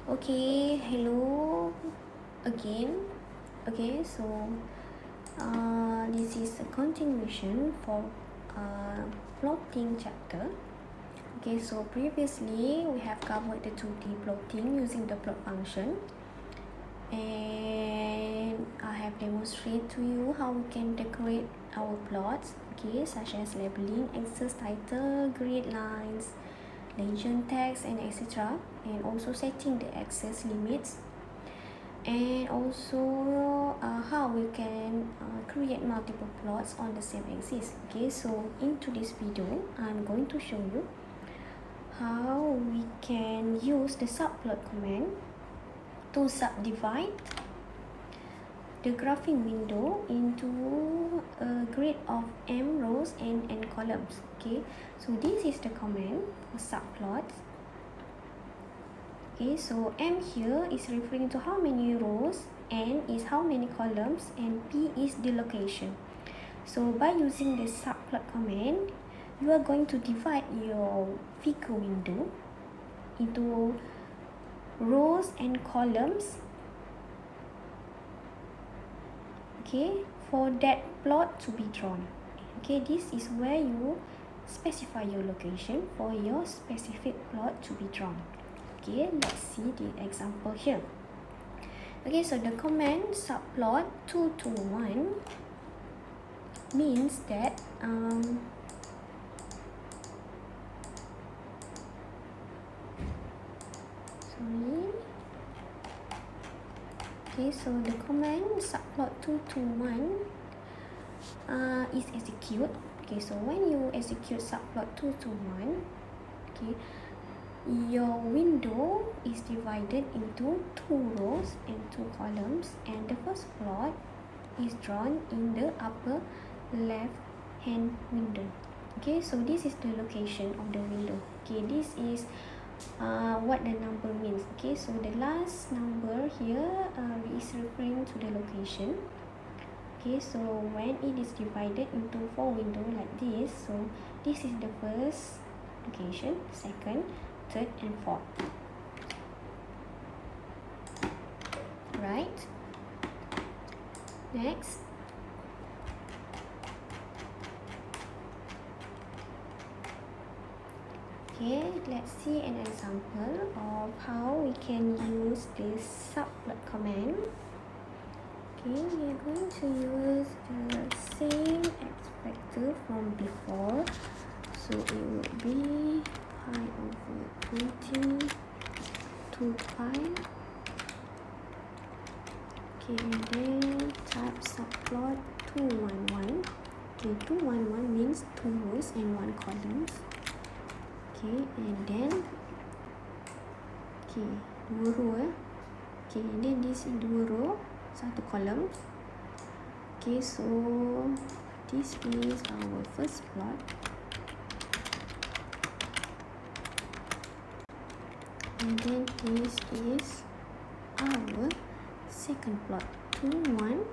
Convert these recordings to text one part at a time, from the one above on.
Okay, hello again. Okay, so this is a continuation for plotting chapter. Okay, so previously we have covered the 2D plotting using the plot function, and I have demonstrated to you how we can decorate our plots, okay, such as labeling, axis, title, grid lines, legend text, and etc., and also setting the access limits, and also how we can create multiple plots on the same axis. Okay, so in today's video I'm going to show you how we can use the subplot command to subdivide the graphing window into a grid of m rows and n columns. Okay, so this is the command for subplots. Okay, so M here is referring to how many rows, N is how many columns, and P is the location. So by using the subplot command, you are going to divide your figure window into rows and columns, okay, for that plot to be drawn. Okay, this is where you specify your location for your specific plot to be drawn. Okay, let's see the example here. Okay, so the command subplot 2 to 1 means that okay, so the command subplot 2 to 1 is execute. Okay, so when you execute subplot 2 to 1, okay, your window is divided into 2 rows and 2 columns, and the first plot is drawn in the upper left hand window. Okay, so this is the location of the window. Okay, this is what the number means. Okay, so the last number here is referring to the location. Okay, so when it is divided into 4 windows like this, so this is the first location, second, third, and fourth. Right, next, okay, let's see an example of how we can use this subplot command. Okay, we are going to use the same expector from before, so it would be pi over 20 to pi. Okay, and then type subplot 211. Okay, 211 means 2 rows and 1 columns. Okay, and then okay, 2 row okay, and then this is 2 row, 1 column. Okay, so this is our first plot, and then this is our second plot. 2 1,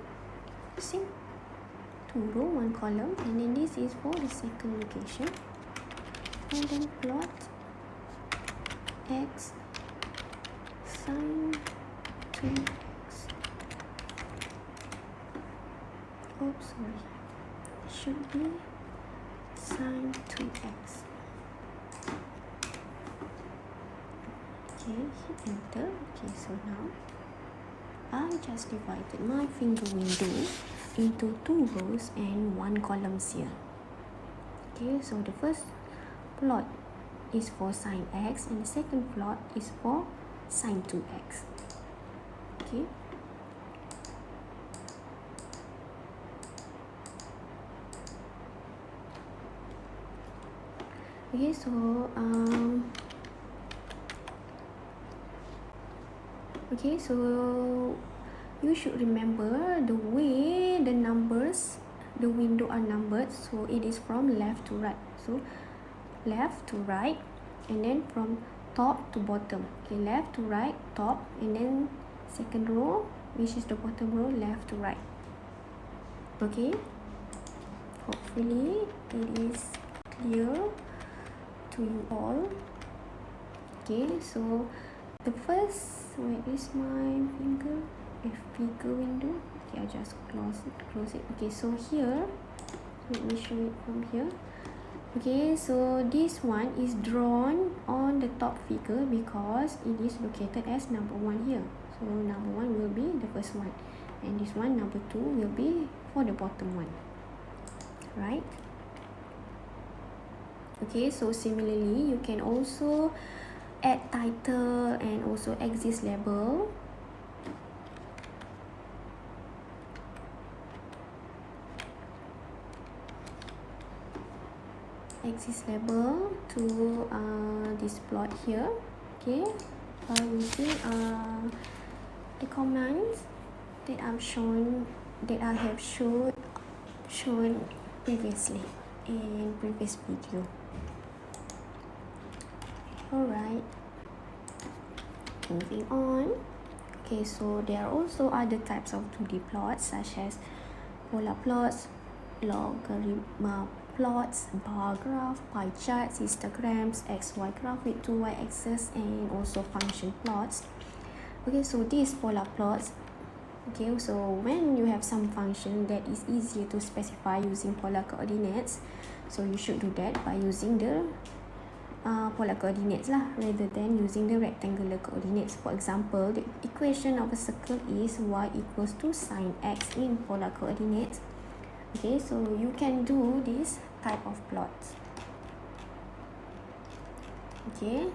same, 2 row 1 column, and then this is for the second location, and then plot x sine 2x. Oops, sorry, it should be sine 2x. Okay, hit enter. Okay, so now I just divided my finger window into 2 rows and 1 columns here. Okay, so the first plot is for sine x, and the second plot is for sine 2x. Okay, okay, so okay, so you should remember the way the numbers, the window are numbered. So it is from left to right, so left to right, and then from top to bottom. Okay, left to right, top, and then second row, which is the bottom row, left to right. Okay, hopefully it is clear to you all. Okay, so the first, where is my finger? Figure window. Okay, I just close it. Okay, so here, let me show it from here. Okay, so this one is drawn on the top figure because it is located as number 1 here. So number 1 will be the first one, and this one, number 2, will be for the bottom one, right? Okay, so similarly, you can also add title and also axis label. Axis label to this plot here. Okay, by using the commands that I have shown previously in previous video. Alright, moving on. Okay, so there are also other types of 2D plots such as polar plots, logarithm plots, bar graph, pie charts, histograms, XY graph with 2 y-axis, and also function plots. Okay, so these polar plots, okay, so when you have some function that is easier to specify using polar coordinates, so you should do that by using the polar coordinates lah, rather than using the rectangular coordinates. For example, the equation of a circle is y equals to sine x in polar coordinates. Okay, so you can do this type of plots. Okay,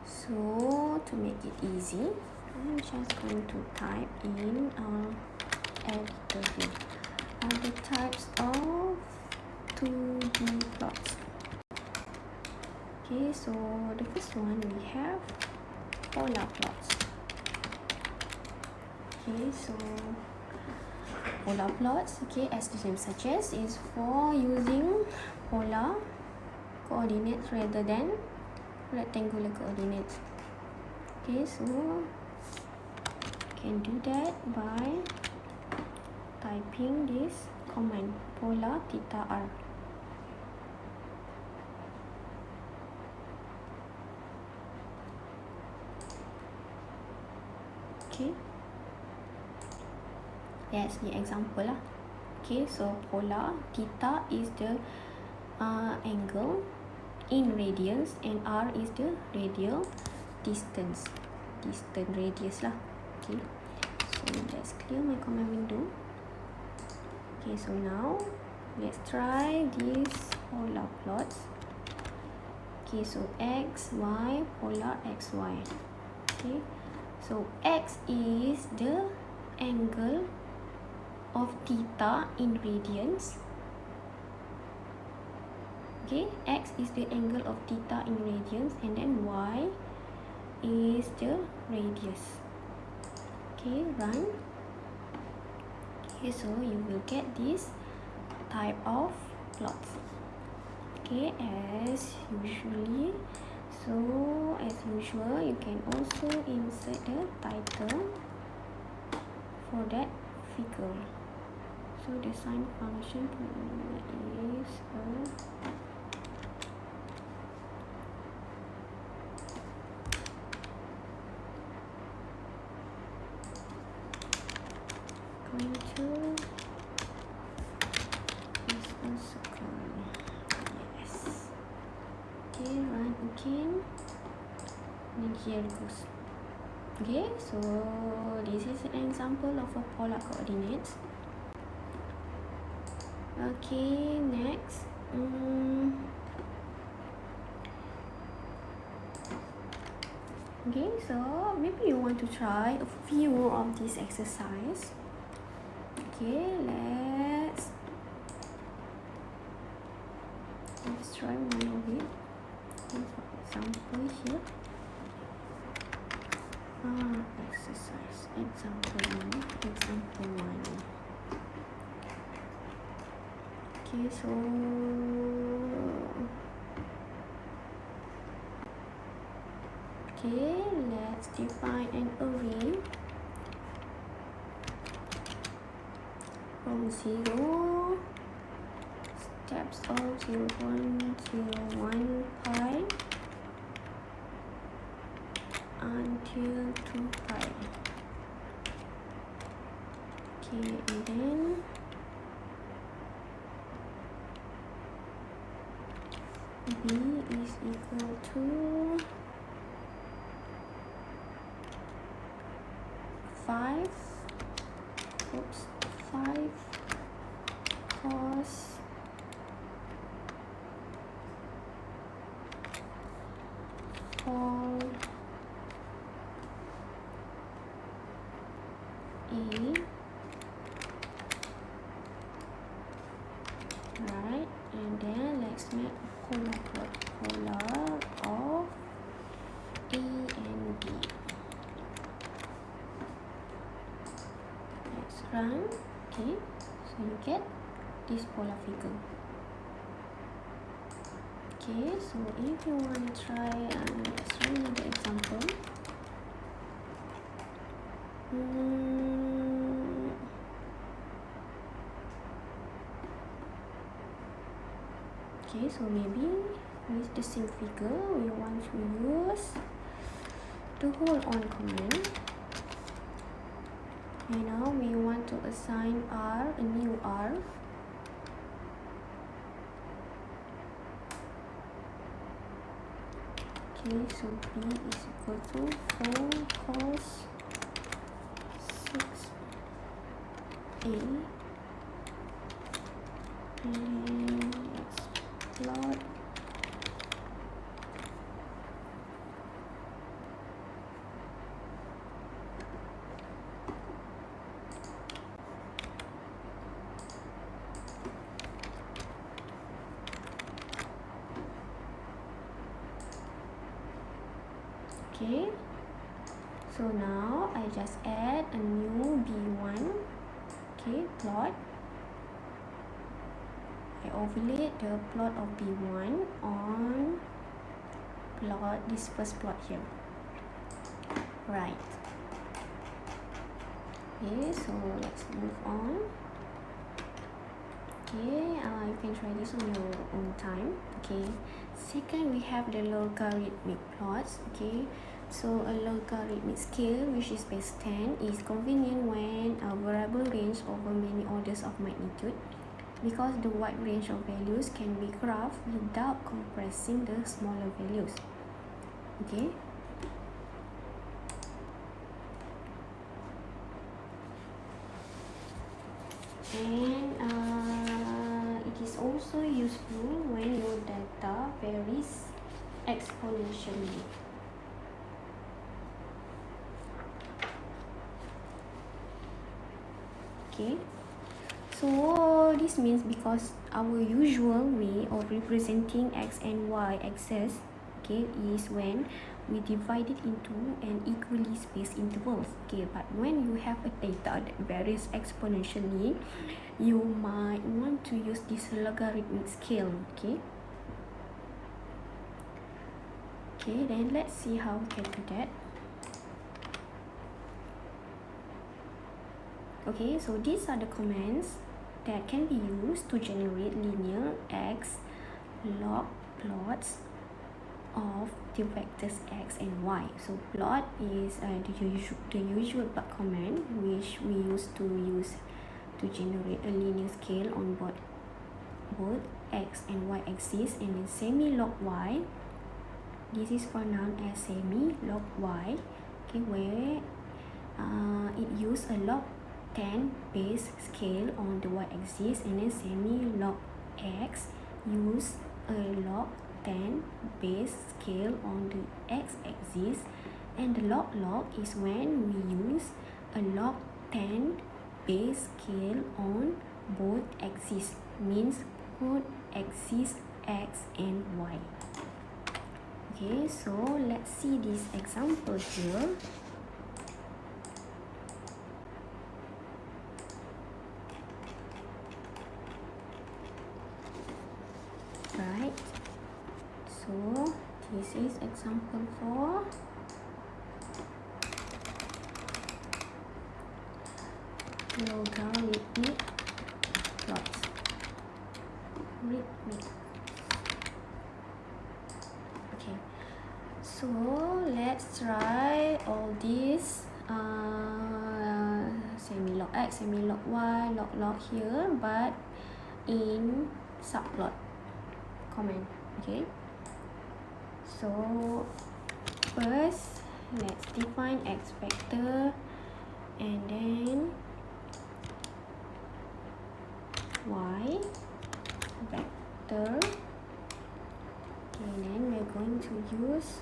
so to make it easy, I'm just going to type in editor here other types of 2D plots. Okay, so the first one we have polar plots. Okay, so polar plots, okay, as the name suggests, is for using polar coordinates rather than rectangular coordinates. Okay, so you can do that by typing this command polar theta r. Okay, that's the example lah. Okay, so polar theta is the angle in radians and r is the radial distance radius lah. Okay, so let's clear my command window. Okay, so now let's try these polar plots. Okay, so x y, polar x y. Okay, so x is the angle of theta in radians. Okay, x is the angle of theta in radians, and then y is the radius. Okay, run. Okay, so you will get this type of plots. Okay, as usually. So as usual, you can also insert the title for that figure. So the sine function is going to is a circle. Yes. Okay, run again. And here it goes. Okay, so this is an example of a polar coordinates. Okay, next. Okay, so maybe you want to try a few of this exercise. Okay, let's try one of it. Okay, for example here. Exercise example 1. Okay, so let's define an array from 0 steps of 0, 1, 0, 1 pi until 2 pi. Okay, and then b is equal to 5 cos all a, right? And then let's make polar of a and b. Let's run. Okay, so you get this polar figure. Okay, so if you want to try, let's run another example. Okay, so maybe with the same figure, we want to use the hold on command. And now we want to assign r a new r. Okay, so b is equal to 4 cos 6a, and then let's plot okay. So now I just add a new b1. Okay, plot. I overlay the plot of b1 on plot this first plot here. Right. Okay, so let's move on. Okay, you can try this on your own time. Okay, second we have the logarithmic plots. Okay, so a logarithmic scale which is base 10 is convenient when a variable range over many orders of magnitude, because the wide range of values can be graphed without compressing the smaller values. Okay. And it is also useful when your data varies exponentially. Okay, so this means because our usual way of representing x and y axes, okay, is when we divide it into an equally spaced intervals. Okay, but when you have a data that varies exponentially, you might want to use this logarithmic scale. Okay, then let's see how we can do that. Okay, so these are the commands that can be used to generate linear x log plots of the vectors x and y. So plot is the usual plot command which we use to generate a linear scale on both x and y axis, and then semi-log y, this is pronounced as semi-log y, okay, where it use a log 10 base scale on the y-axis, and then semi-log x use a log 10 base scale on the x-axis, and the log is when we use a log 10 base scale on both axes, means both axes x and y. Okay, so let's see this example here. Right, so this is example 4. Logarithmic plots. Okay, so let's try all these semi-log x, semi-log y, log here, but in subplot comment. Okay, so first let's define x vector and then y vector, and then we're going to use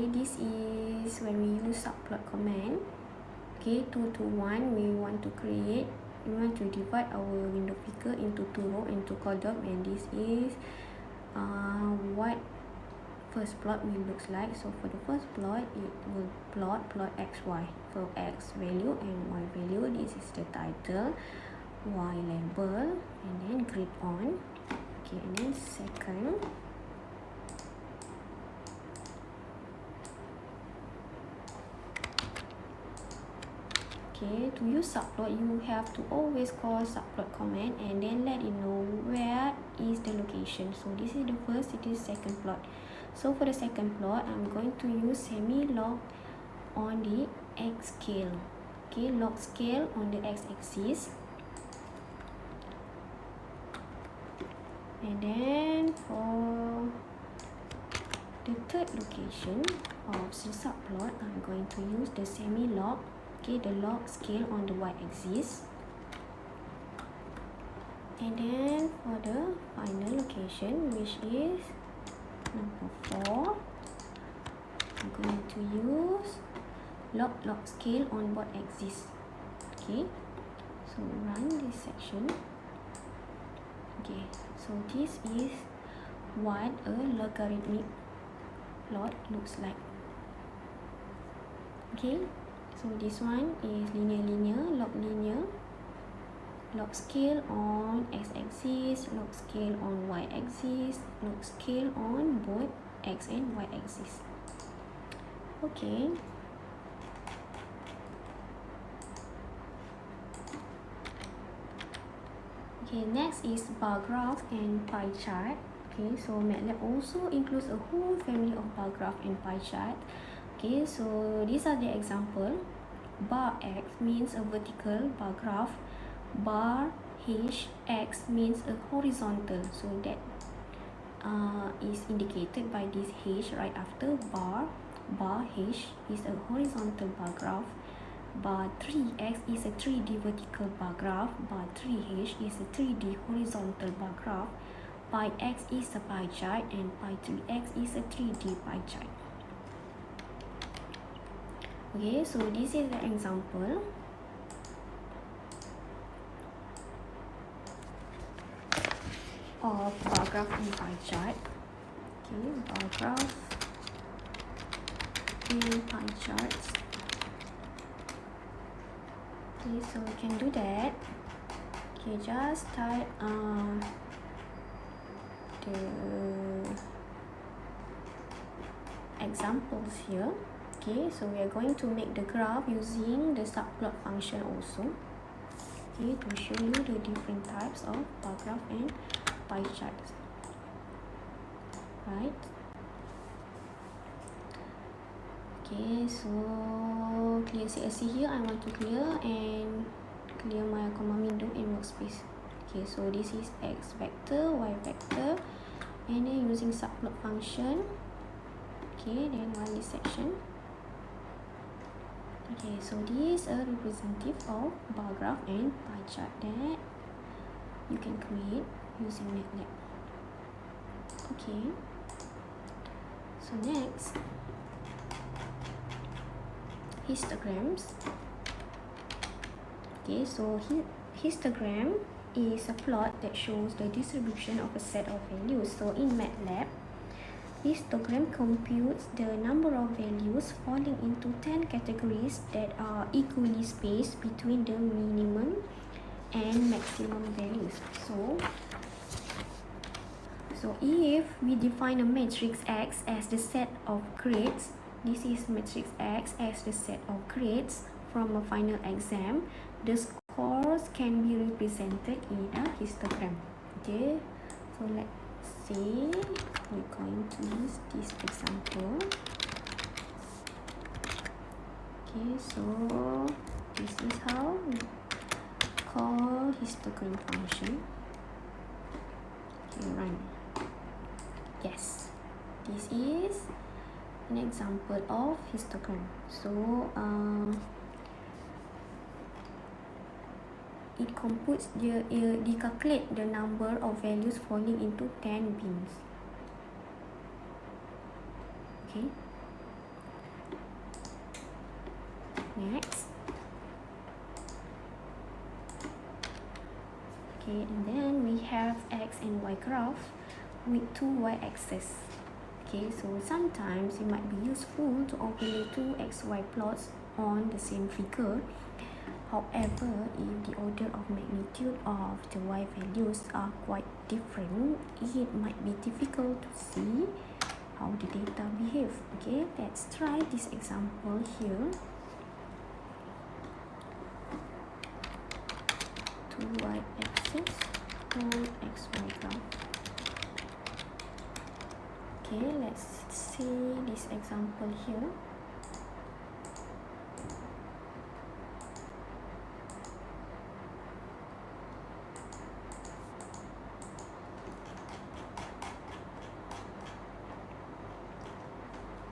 this is when we use subplot command. 2 to 1, we want to divide our window figure into 2 row and 2 column, and this is what first plot will looks like. So for the first plot, it will plot xy for x value and y value. This is the title, y label, and then grid on. Okay, and then second, to use subplot, you have to always call subplot command and then let it know where is the location. So this is the first, it is second plot. So for the second plot, I'm going to use semi-log on the x scale. Log scale on the x-axis. And then for the third location of the subplot, I'm going to use the semi-log, the log scale on the y-axis. And then for the final location, which is number 4, I'm going to use log scale on both axes. Okay, so run this section. Okay, so this is what a logarithmic plot looks like. Okay, so this one is linear, log scale on x-axis, log scale on y-axis, log scale on both x and y-axis. Okay, next is bar graph and pie chart. Okay, so MATLAB also includes a whole family of bar graph and pie chart. Okay, so these are the example. Bar x means a vertical bar graph. Bar x means a horizontal. So that is indicated by this h right after bar. Bar h is a horizontal bar graph. Bar 3x is a 3D vertical bar graph. Bar 3h is a 3D horizontal bar graph. Pi x is a pie chart, and pi 3x is a 3D pie chart. Okay, so this is the example. Of bar graph and pie chart. Okay, bar graph and pie charts. Okay, so we can do that. Okay, just type the examples here. Okay, so we are going to make the graph using the subplot function also. Okay, to show you the different types of bar graph and pie charts. Right. Okay, so clear CSC here. I want to clear and clear my command window and workspace. Okay, so this is x vector, y vector, and then using subplot function. Okay, then run this section. Okay, so this is a representative of bar graph and pie chart that you can create using MATLAB. Okay, so next, histograms. Okay, so histogram is a plot that shows the distribution of a set of values. So in MATLAB, histogram computes the number of values falling into 10 categories that are equally spaced between the minimum and maximum values. So if we define a matrix X as the set of grades, this is matrix X as the set of grades from a final exam, the course can be represented in a histogram. Okay, so let's say we're going to use this example. Okay, so this is how we call histogram function. Okay, run. Yes, this is an example of histogram. So it computes they calculate the number of values falling into 10 bins. Okay, next. Okay, and then we have x and y graph with two y-axes. Okay, so sometimes it might be useful to overlay two xy plots on the same figure. However, if the order of magnitude of the y values are quite different, it might be difficult to see how the data behave. Okay, let's try this example here. Two y-axis and xy graph. Okay, let's see this example here.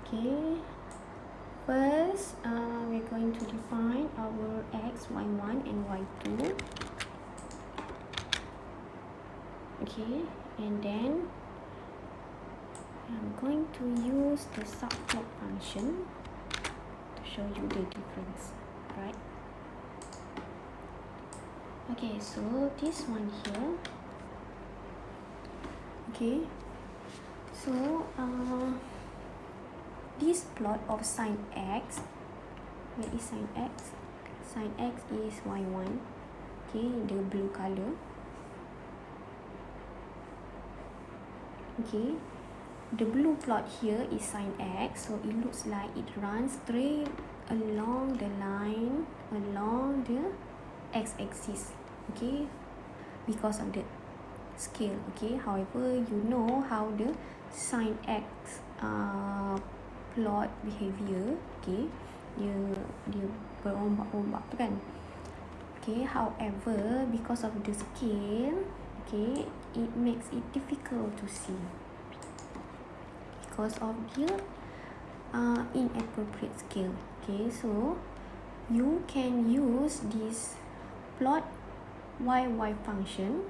Okay, first we're going to define our x, y1 and y2. Okay, and then I'm going to use the subplot function to show you the difference, right? Okay, so this one here. Okay, so this plot of sine x, where is sine x? Sine x is y1. Okay, the blue color. Okay, the blue plot here is sine x, so it looks like it runs straight along the line along the x-axis. Okay, because of the scale. Okay, however, you know how the sine x plot behavior. Okay, dia berombak-ombak kan. Okay, however, because of the scale, okay, it makes it difficult to see because of the inappropriate scale. Okay, so you can use this plot yy function.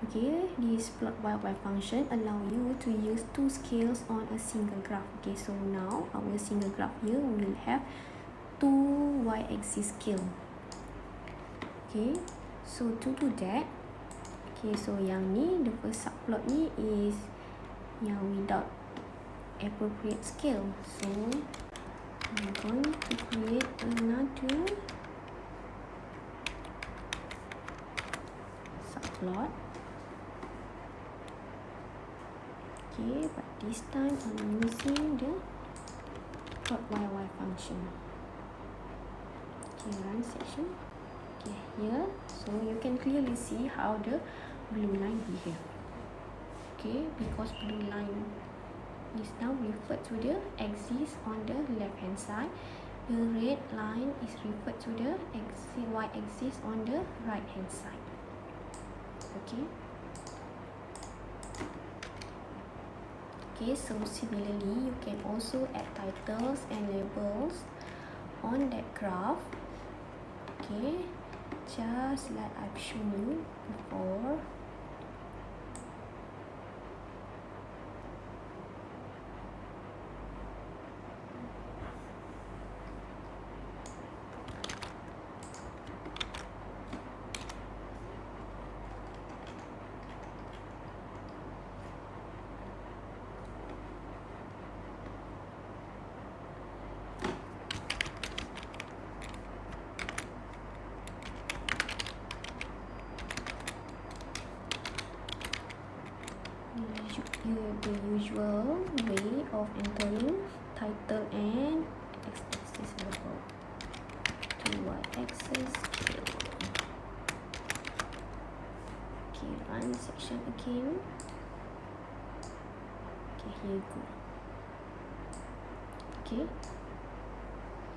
Okay, this plot yy function allow you to use two scales on a single graph. Okay, so now our single graph here will have two y-axis scale. Okay, so to do that, okay, so yang ni, the first subplot ni is yang without appropriate scale. So I'm going to create another subplot. Okay, but this time I'm using the plot yy function. Okay, run section. Okay, here, so you can clearly see how the blue line behave. Okay, because blue line is now referred to the axis on the left hand side, the red line is referred to the y-axis on the right hand side. Okay. Okay, so similarly, you can also add titles and labels on that graph. Okay, just like I've shown you before. The usual way of entering title and x-axis label to y-axis. run section again. Okay, here you go. Okay,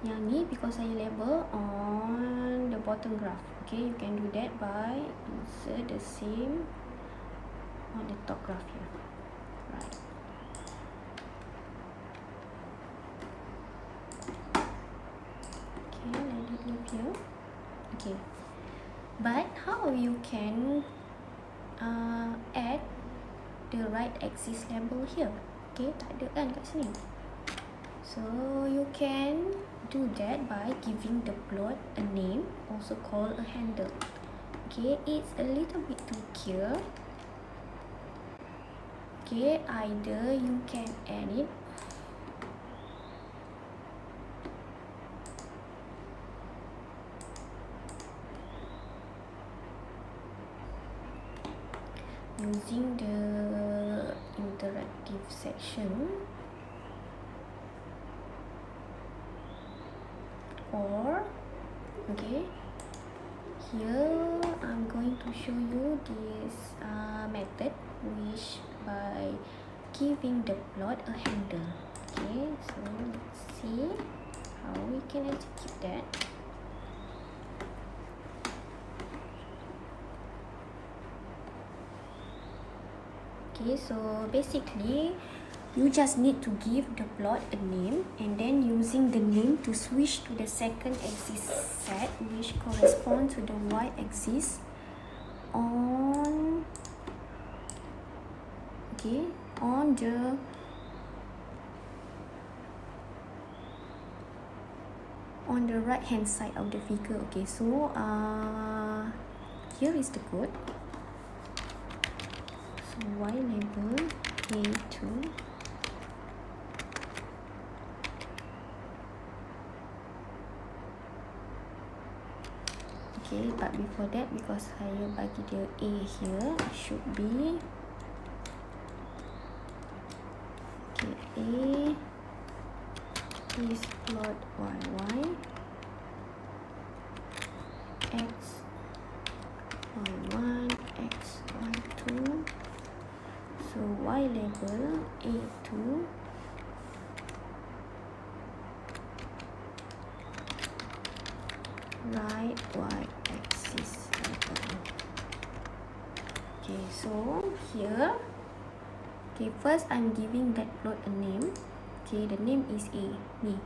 yang ni because saya label on the bottom graph. Okay, you can do that by insert the same on the top graph here. Right. Okay, let it live here. Okay, but how you can add the right axis label here? Okay, tak ada kan kat sini. So you can do that by giving the plot a name, also called a handle. Okay, it's a little bit trickier. Okay, either you can add it using the interactive section, or okay, here I'm going to show you this method, which by giving the plot a handle. Okay, so let's see how we can execute that. Okay, so basically you just need to give the plot a name, and then using the name to switch to the second axis set, which corresponds to the y-axis on the right hand side of the figure. Okay, so here is the code. So y label a2, okay, but before that, because saya bagi dia a here, it should be okay, a is plot y x y1 x y2. So y label a2 right y-axis label. Okay, so here, okay, first I'm giving that plot a name. Okay, the name is a, me.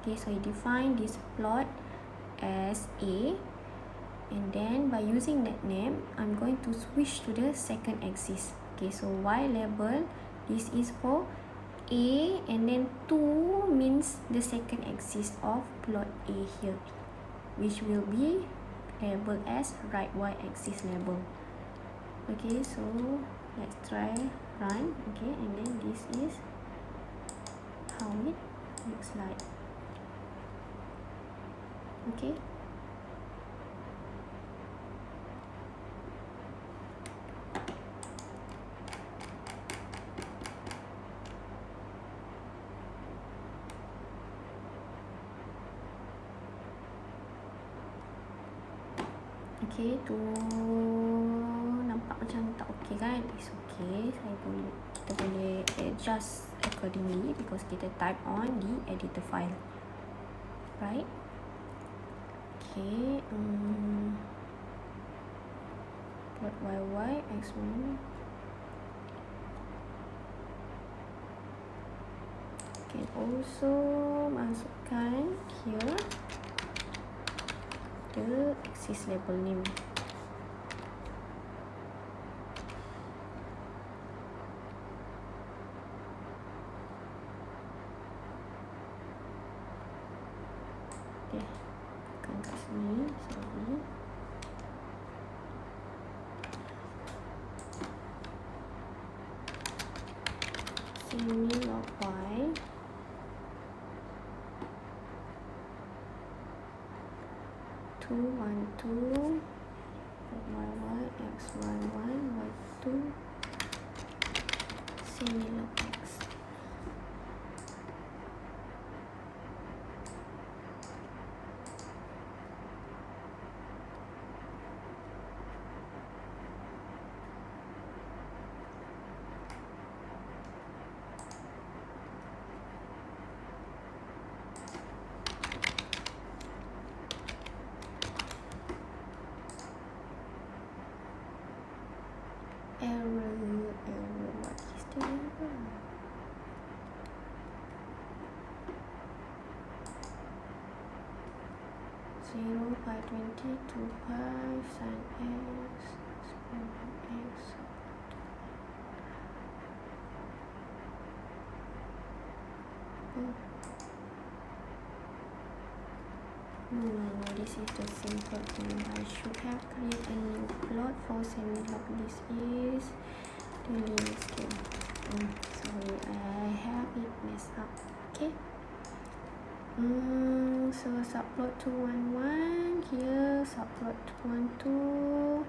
Okay, so I define this plot as a, and then by using that name, I'm going to switch to the second axis. Okay, so y label, this is for a, and then 2 means the second axis of plot a here, which will be labeled as right y-axis label. Okay, so let's try run. Okay, and then this is how it looks like. Okay, okay, tu nampak macam tak okay kan? It's okay, kita boleh adjust accordingly because kita type on the editor file, right? Okay, plot y x1. Okay, also masukkan here the axis label name. Okay, tekan kat sini, sorry. Sini log y 2 1 2 y x y1 y2 sini log x. error. What is the error? Zero pi 20 2 pi sin x x. No, this is the same plot one. I should have created a new plot for semi-log. This is the linear scale. Sorry, I have it messed up. Okay. So subplot 211 here, subplot 212.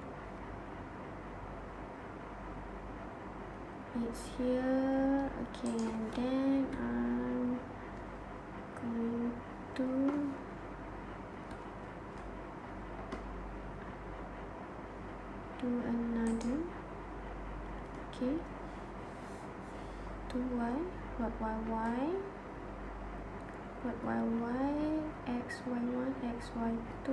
It's here. Okay, and then I'm going to do another. Okay, 2y, plot y, plot y, x y1, x y2,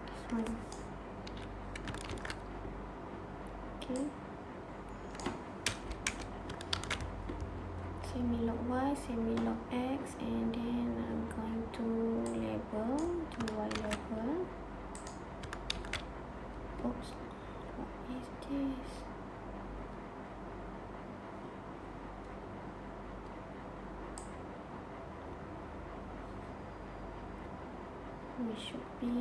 this one. Okay, semi-log y, semi-log x, and then I'm going to label the y label. Oops, what is this? We should be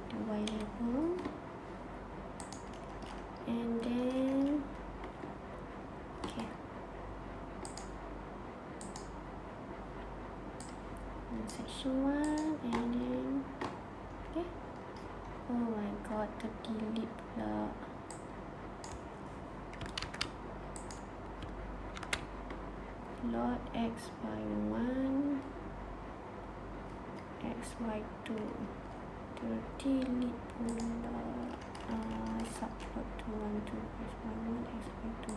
the y label, and then okay, section 1, and then okay. Oh my god, the delete pula. Plot x by 1, x by 2, delete pula. Subplot 212, x by 1, x by 2.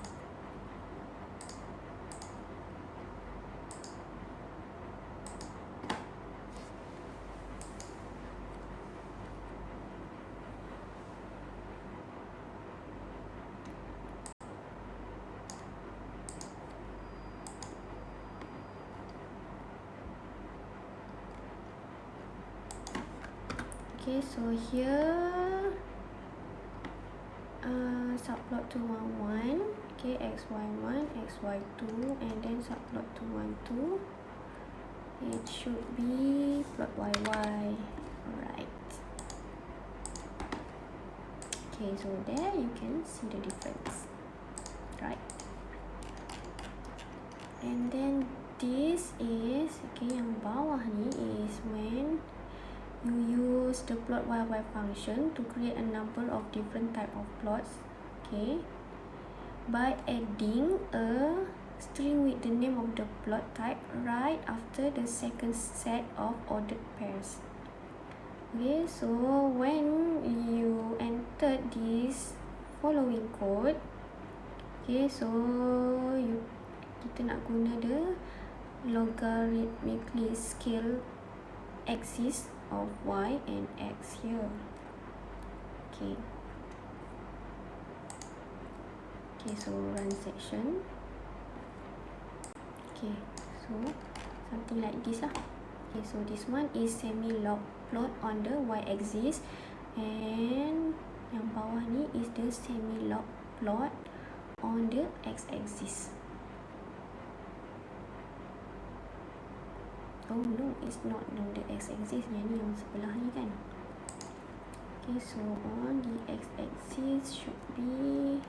Okay, so here subplot 211, okay, xy1, xy2, and then subplot 212, it should be plot yy. Alright, okay, so there you can see the difference, right? And then this is, okay, yang bawah ni is when you use the plot yy function to create a number of different type of plots, okay, by adding a string with the name of the plot type right after the second set of ordered pairs. Okay, so when you enter this following code, okay, so kita nak guna the logarithmically scale axis of y and x here. Okay, so run section. Okay, so something like this lah. Okay, so this one is semi-log plot on the y-axis, and yang bawah ni is the semi-log plot on the x-axis. Oh no, it's not on the x-axis, yang ni yang sebelah ni kan. Okay, so on the x-axis should be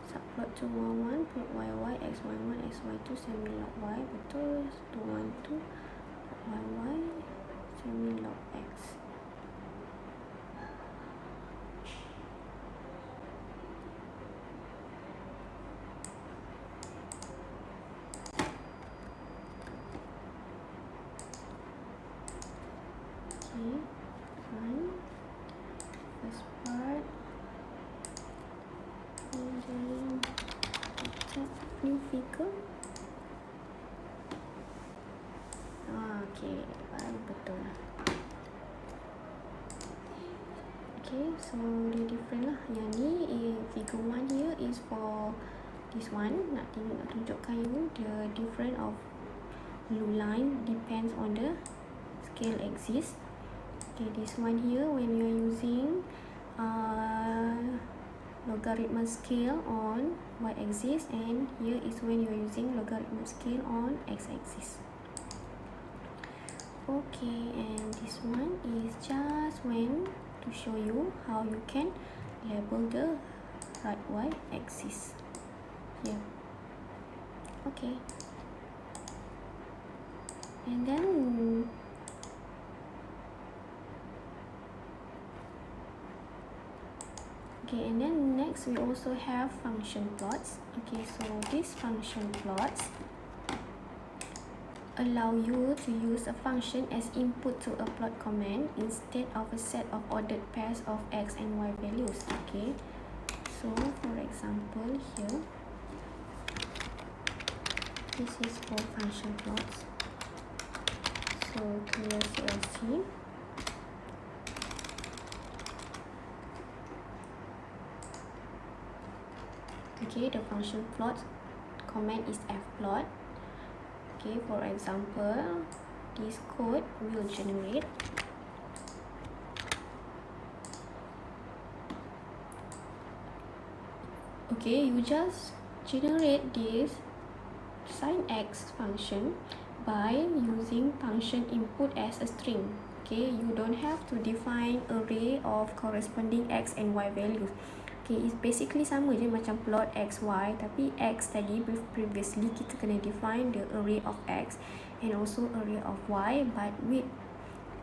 subplot 211, plot yy, xy1, xy2, semi-log y, betul. 212, plot yy, semi-log x. Run first part, and then Set new figure. Okay, betul lah. Okay, so dia different lah. Yang ni figure 1 here is for this one. Nak tunjukkan you the difference of blue line depends on the scale axis. Okay, this one here when you are using logarithm scale on y-axis, and here is when you are using logarithm scale on x-axis. Okay, and this one is just when to show you how you can label the right y-axis here. Okay, and then next we also have function plots. Okay, so these function plots allow you to use a function as input to a plot command instead of a set of ordered pairs of x and y values. Okay, so for example here, this is for function plots. So clear CLC. Okay, the function plot command is fplot. Okay, for example, this code will generate you just generate this sin x function by using function input as a string. Okay, you don't have to define array of corresponding x and y values. Okay, it's basically sama je macam plot x, y, tapi x tadi previously kita kena define the array of x and also array of y, but with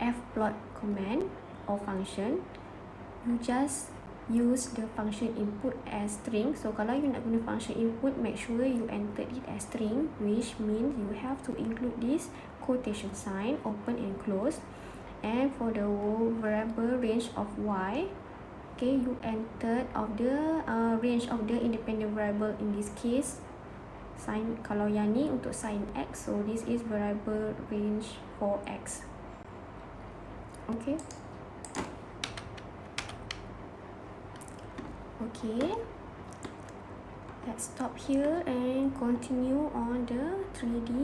fplot command or function, you just use the function input as string. So kalau you nak guna function input, make sure you enter it as string, which means you have to include this quotation sign, open and close. And for the variable range of y, okay, you entered of the range of the independent variable, in this case sin. Kalau yang ni untuk sin x, so this is variable range for x. Okay, let's stop here and continue on the 3D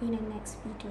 in the next video.